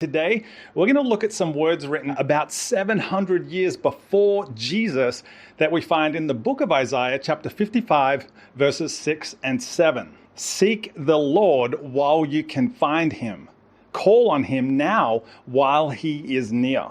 Today, we're going to look at some words written about 700 years before Jesus that we find in the book of Isaiah, chapter 55, verses 6 and 7. Seek the Lord while you can find him. Call on him now while he is near.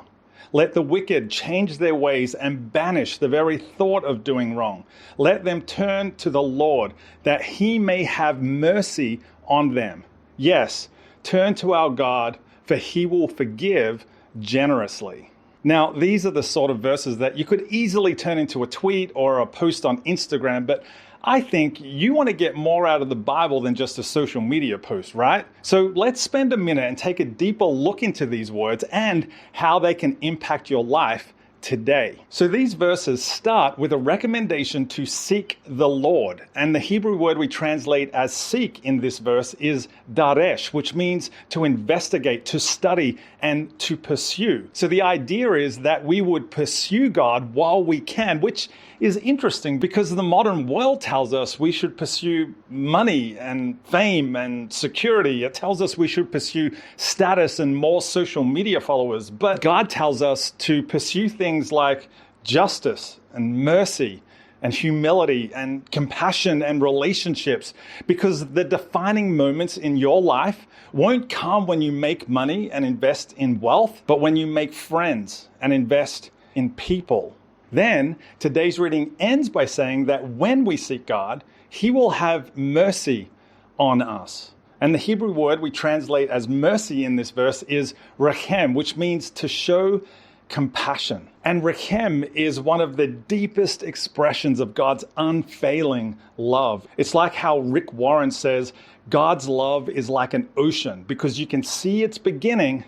Let the wicked change their ways and banish the very thought of doing wrong. Let them turn to the Lord, that he may have mercy on them. Yes, turn to our God, for he will forgive generously. Now, these are the sort of verses that you could easily turn into a tweet or a post on Instagram, but I think you want to get more out of the Bible than just a social media post, right? So let's spend a minute and take a deeper look into these words and how they can impact your life today. So these verses start with a recommendation to seek the Lord. And the Hebrew word we translate as seek in this verse is daresh, which means to investigate, to study, and to pursue. So the idea is that we would pursue God while we can, which is interesting because the modern world tells us we should pursue money and fame and security. It tells us we should pursue status and more social media followers. But God tells us to pursue things like justice and mercy and humility and compassion and relationships, because the defining moments in your life won't come when you make money and invest in wealth, but when you make friends and invest in people. Then today's reading ends by saying that when we seek God, he will have mercy on us. And the Hebrew word we translate as mercy in this verse is rechem, which means to show compassion. And rechem is one of the deepest expressions of God's unfailing love. It's like how Rick Warren says, God's love is like an ocean because you can see its beginning,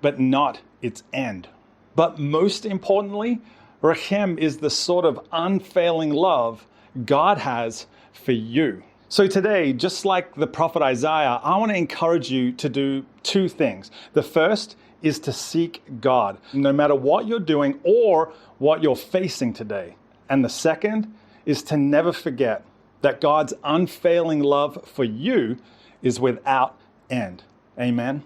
but not its end. But most importantly, rechem is the sort of unfailing love God has for you. So today, just like the prophet Isaiah, I want to encourage you to do two things. The first is to seek God, no matter what you're doing or what you're facing today. And the second is to never forget that God's unfailing love for you is without end. Amen.